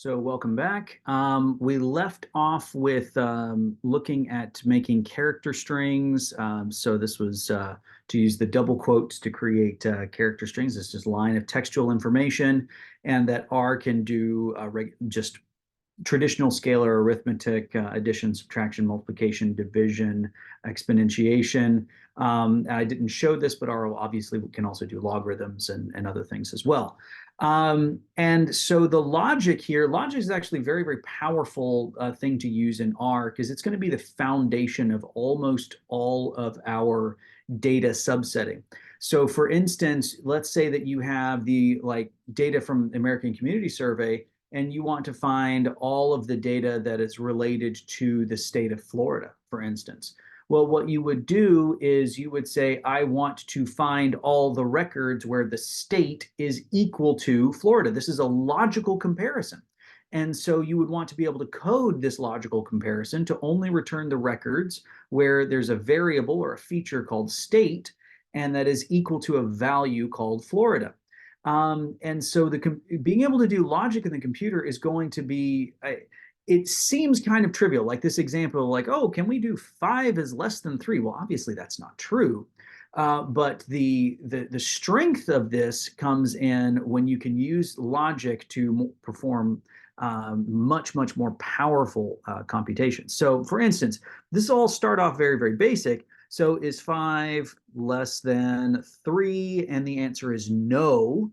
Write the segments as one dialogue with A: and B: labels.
A: So welcome back. We left off with looking at making character strings. So this was to use the double quotes to create character strings. This is line of textual information, and that R can do just traditional scalar arithmetic, addition, subtraction, multiplication, division, exponentiation. I didn't show this, but R obviously can also do logarithms and other things as well. And so the logic here, logic is actually a very, very powerful thing to use in R because it's going to be the foundation of almost all of our data subsetting. So for instance, let's say that you have the data from the American Community Survey, and you want to find all of the data that is related to the state of Florida, for instance. Well, what you would do is you would say, I want to find all the records where the state is equal to Florida. This is a logical comparison. And so you would want to be able to code this logical comparison to only return the records where there's a variable or a feature called state, and that is equal to a value called Florida. And so being able to do logic in the computer is going to be, it seems kind of trivial, like this example, like, oh, can we do 5 is less than 3? Well, obviously that's not true. But the strength of this comes in when you can use logic to perform much, much more powerful computations. So for instance, this all start off very, very basic. So is 5 less than 3? And the answer is no.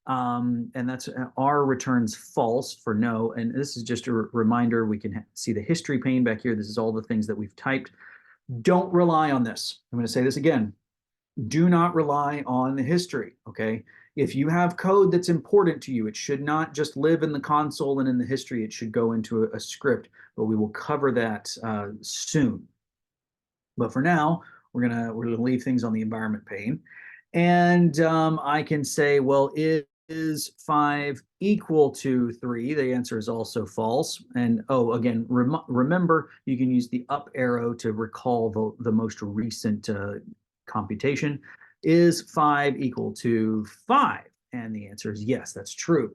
A: And that's R returns false for no. And this is just a reminder. We can see the history pane back here. This is all the things that we've typed. Don't rely on this. I'm going to say this again. Do not rely on the history, okay? If you have code that's important to you, it should not just live in the console and in the history. It should go into a script, but we will cover that soon. But for now, we're gonna leave things on the environment pane. And I can say, well, is 5 equal to 3? The answer is also false. And oh, again, remember, you can use the up arrow to recall the most recent computation. Is 5 equal to 5? And the answer is yes, that's true.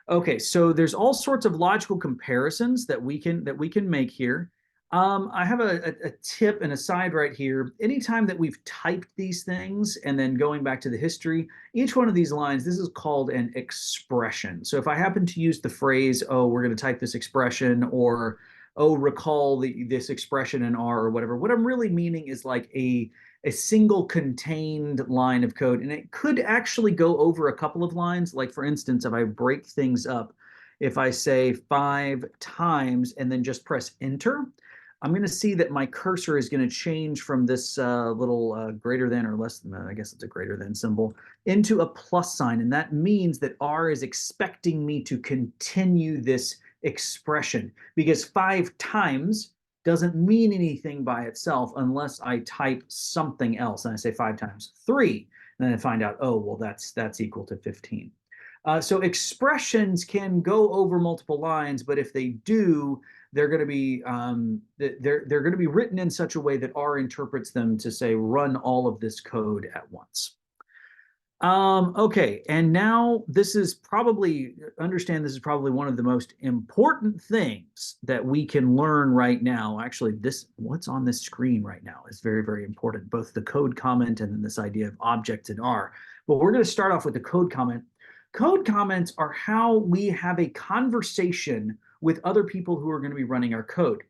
A: Okay, so there's all sorts of logical comparisons that we can make here. I have a tip and a side right here. Anytime that we've typed these things and then going back to the history, each one of these lines, this is called an expression. So if I happen to use the phrase, oh, we're going to type this expression, or oh, recall this expression in R or whatever, what I'm really meaning is like a single contained line of code. And it could actually go over a couple of lines. Like for instance, if I break things up, if I say 5 times and then just press enter, I'm going to see that my cursor is going to change from this little greater than or less than, I guess it's a greater than symbol, into a plus sign. And that means that R is expecting me to continue this expression, because 5 times doesn't mean anything by itself unless I type something else. And I say 5 times 3, and then I find out, oh, well, that's equal to 15. So expressions can go over multiple lines, but if they do, they're going to be they're going to be written in such a way that R interprets them to say run all of this code at once. Okay, and now this is probably, understand this is probably one of the most important things that we can learn right now. Actually, what's on this screen right now is very, very important, both the code comment and then this idea of objects in R. But we're going to start off with the code comment. Code comments are how we have a conversation with other people who are going to be running our code.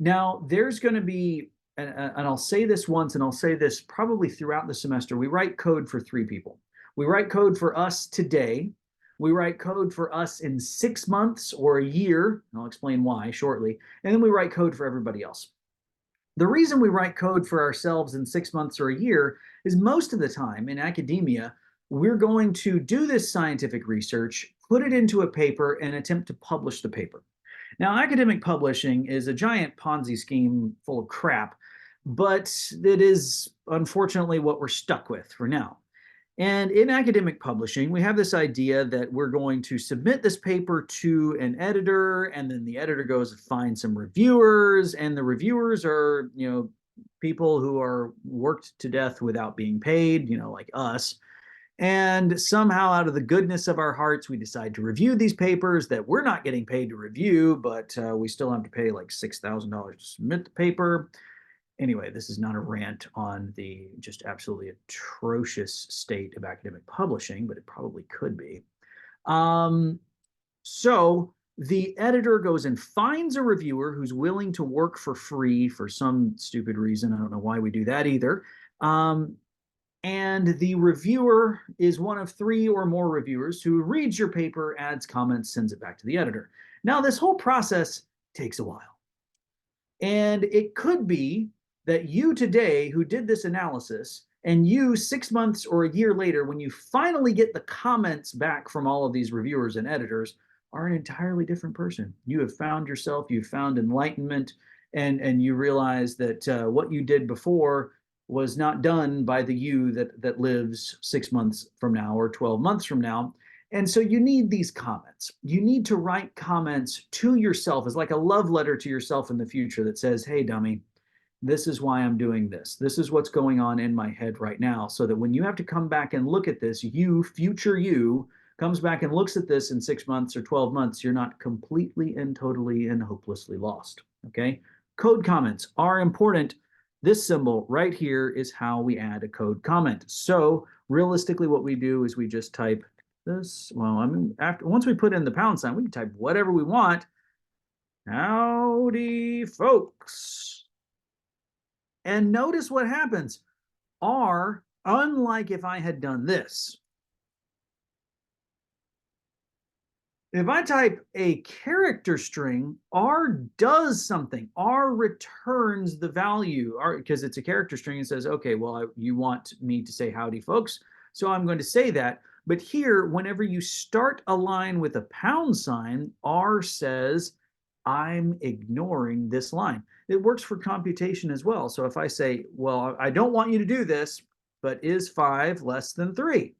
A: Now, there's going to be, and I'll say this once, and I'll say this probably throughout the semester, we write code for 3 people. We write code for us today. We write code for us in 6 months or a year, and I'll explain why shortly, and then we write code for everybody else. The reason we write code for ourselves in 6 months or a year is most of the time in academia, we're going to do this scientific research, put it into a paper, and attempt to publish the paper. Now, academic publishing is a giant Ponzi scheme full of crap, but it is unfortunately what we're stuck with for now. And in academic publishing, we have this idea that we're going to submit this paper to an editor, and then the editor goes and finds some reviewers, and the reviewers are, people who are worked to death without being paid, like us. And somehow, out of the goodness of our hearts, we decide to review these papers that we're not getting paid to review, but we still have to pay like $6,000 to submit the paper. Anyway, this is not a rant on the just absolutely atrocious state of academic publishing, but it probably could be. So the editor goes and finds a reviewer who's willing to work for free for some stupid reason. I don't know why we do that either. And the reviewer is one of 3 or more reviewers who reads your paper, adds comments, sends it back to the editor. Now, this whole process takes a while. And it could be that you today, who did this analysis, and you 6 months or a year later, when you finally get the comments back from all of these reviewers and editors, are an entirely different person. You have found yourself, you've found enlightenment, and you realize that what you did before was not done by the you that lives 6 months from now or 12 months from now. And so you need these comments. You need to write comments to yourself as like a love letter to yourself in the future that says, hey, dummy, this is why I'm doing this. This is what's going on in my head right now. So that when you have to come back and look at this, you, future you, comes back and looks at this in 6 months or 12 months, you're not completely and totally and hopelessly lost. Okay? Code comments are important. This symbol right here is how we add a code comment. So realistically, what we do is we just type this. Well, I mean, once we put in the pound sign, we can type whatever we want. Howdy, folks. And notice what happens. R, unlike if I had done this, if I type a character string, R does something. R returns the value, because it's a character string and says, okay, well, you want me to say howdy, folks, so I'm going to say that. But here, whenever you start a line with a pound sign, R says, I'm ignoring this line. It works for computation as well. So if I say, well, I don't want you to do this, but is 5 less than 3?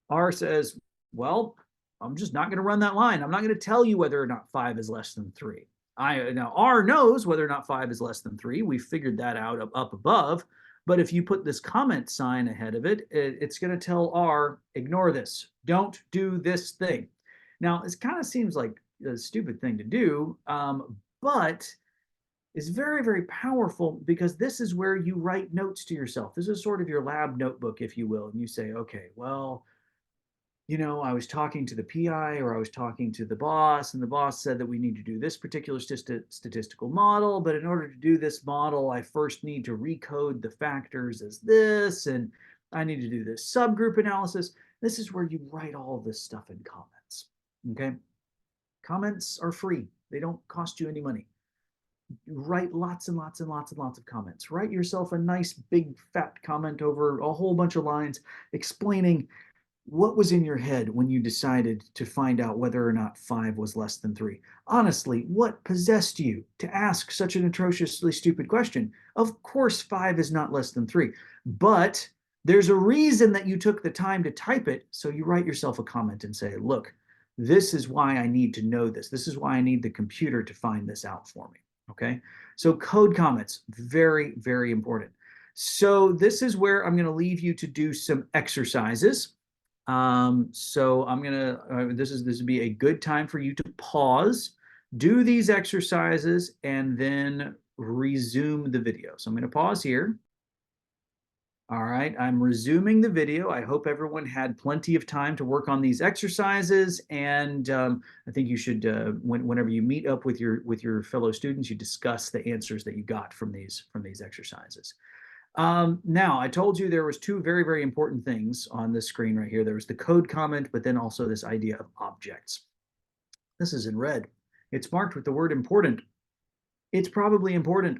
A: R says, well, I'm just not going to run that line. I'm not going to tell you whether or not 5 is less than 3. Now, R knows whether or not 5 is less than 3. We figured that out up above. But if you put this comment sign ahead of it, it's going to tell R, ignore this. Don't do this thing. Now, it kind of seems like a stupid thing to do, but is very, very powerful because this is where you write notes to yourself. This is sort of your lab notebook, if you will. And you say, okay, well, I was talking to the PI or I was talking to the boss, and the boss said that we need to do this particular statistical model. But in order to do this model, I first need to recode the factors as this, and I need to do this subgroup analysis. This is where you write all this stuff in comments. Okay. Comments are free. They don't cost you any money. Write lots and lots and lots and lots of comments. Write yourself a nice big fat comment over a whole bunch of lines explaining what was in your head when you decided to find out whether or not 5 was less than 3? Honestly, what possessed you to ask such an atrociously stupid question? Of course, 5 is not less than 3, but there's a reason that you took the time to type it. So you write yourself a comment and say, look, this is why I need to know this. This is why I need the computer to find this out for me. Okay. So code comments, very, very important. So this is where I'm going to leave you to do some exercises. So I'm gonna, this would be a good time for you to pause, do these exercises, and then resume the video. So I'm gonna pause here. All right, I'm resuming the video. I hope everyone had plenty of time to work on these exercises, and I think you should, whenever you meet up with your fellow students, you discuss the answers that you got from these exercises. Now, I told you there was 2 very, very important things on this screen right here. There was the code comment, but then also this idea of objects. This is in red. It's marked with the word important. It's probably important.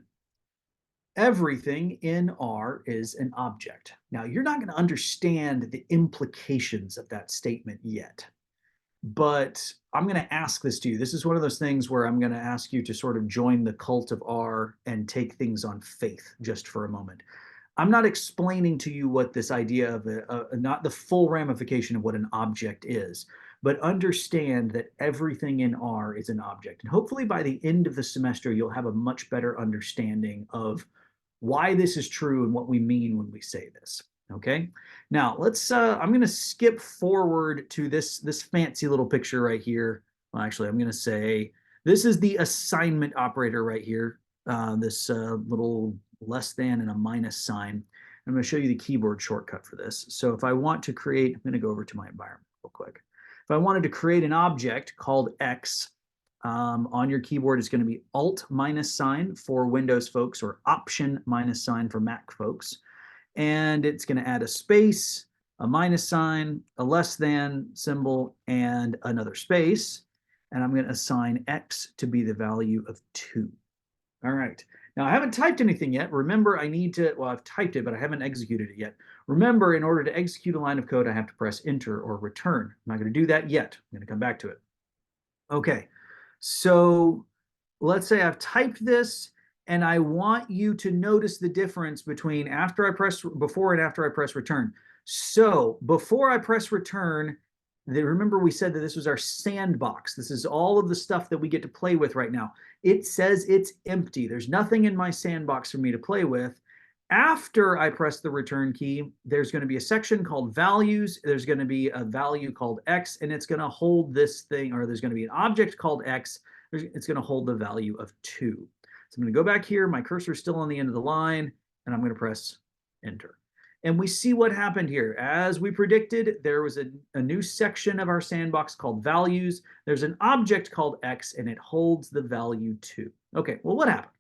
A: Everything in R is an object. Now, you're not going to understand the implications of that statement yet, but I'm going to ask this to you. This is one of those things where I'm going to ask you to sort of join the cult of R and take things on faith just for a moment. I'm not explaining to you what this idea of not the full ramification of what an object is, but understand that everything in R is an object. And hopefully by the end of the semester, you'll have a much better understanding of why this is true and what we mean when we say this. Okay, now let's I'm going to skip forward to this fancy little picture right here. Well, actually, I'm going to say this is the assignment operator right here. This little less than and a minus sign. I'm going to show you the keyboard shortcut for this. So if I want to create, I'm going to go over to my environment real quick. If I wanted to create an object called X, on your keyboard, it's going to be Alt minus sign for Windows folks or Option minus sign for Mac folks. And it's going to add a space, a minus sign, a less than symbol, and another space. And I'm going to assign X to be the value of 2. All right. Now, I haven't typed anything yet. Remember, I need to, well, I've typed it, but I haven't executed it yet. Remember, in order to execute a line of code, I have to press enter or return. I'm not going to do that yet. I'm going to come back to it. Okay. So let's say I've typed this and I want you to notice the difference between before and after I press return. So before I press return, remember we said that this was our sandbox. This is all of the stuff that we get to play with right now. It says it's empty. There's nothing in my sandbox for me to play with. After I press the return key, there's going to be a section called values. There's going to be a value called X, and it's going to hold this thing, or there's going to be an object called X. It's going to hold the value of 2. So I'm going to go back here. My cursor is still on the end of the line, and I'm going to press enter. And we see what happened here. As we predicted, there was a new section of our sandbox called values. There's an object called X, and it holds the value 2. Okay, well, what happened?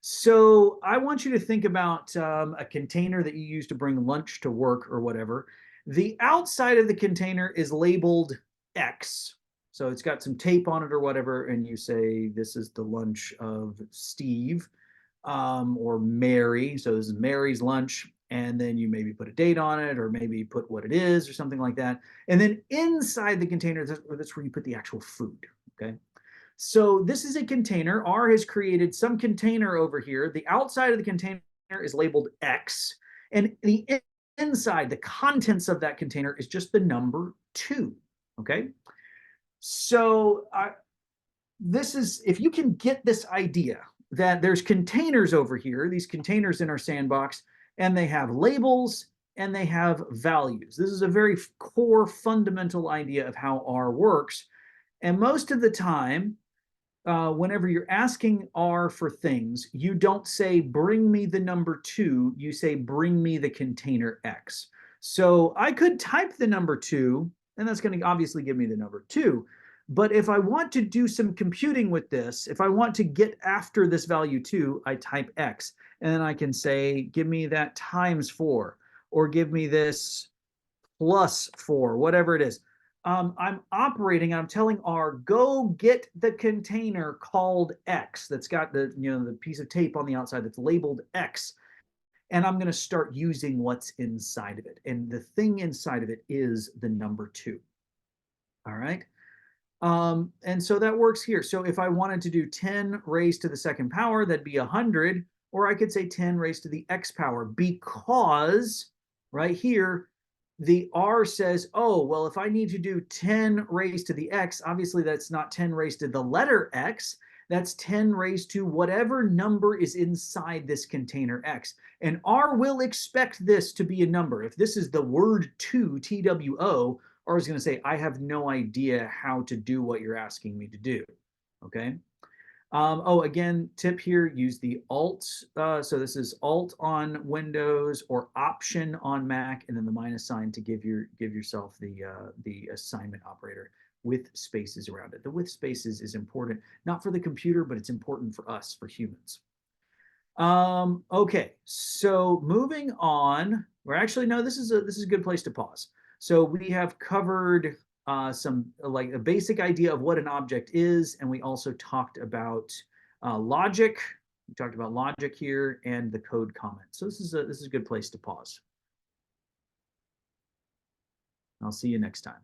A: So I want you to think about a container that you use to bring lunch to work or whatever. The outside of the container is labeled X. So it's got some tape on it or whatever, and you say, this is the lunch of Steve or Mary. So this is Mary's lunch. And then you maybe put a date on it, or maybe put what it is or something like that. And then inside the container, that's where you put the actual food, okay? So this is a container. R has created some container over here. The outside of the container is labeled X. And the inside, the contents of that container is just the number 2. Okay. So this is, if you can get this idea that there's containers over here, these containers in our sandbox, and they have labels and they have values. This is a very core fundamental idea of how R works. And most of the time, whenever you're asking R for things, you don't say, bring me the number 2, you say, bring me the container X. So I could type the number 2, and that's going to obviously give me the number 2. But if I want to do some computing with this, if I want to get after this value 2, I type X. And then I can say, give me that times 4, or give me this plus 4, whatever it is. I'm operating, I'm telling R, go get the container called X that's got the, the piece of tape on the outside that's labeled X. And I'm going to start using what's inside of it. And the thing inside of it is the number 2. All right. And so that works here. So if I wanted to do 10 raised to the second power, that'd be 100. Or I could say 10 raised to the X power, because right here, the R says, oh, well, if I need to do 10 raised to the X, obviously that's not 10 raised to the letter X. That's 10 raised to whatever number is inside this container X. And R will expect this to be a number. If this is the word 2, TWO, R is going to say, I have no idea how to do what you're asking me to do. Okay. Oh, again, tip here, use the Alt. So this is Alt on Windows or Option on Mac, and then the minus sign to give yourself the assignment operator with spaces around it. The with spaces is important, not for the computer, but it's important for us, for humans. Okay, so moving on. We're actually, no, this is a good place to pause. So we have covered some like a basic idea of what an object is, and we also talked about logic. We talked about logic here and the code comment. So this is a good place to pause. I'll see you next time.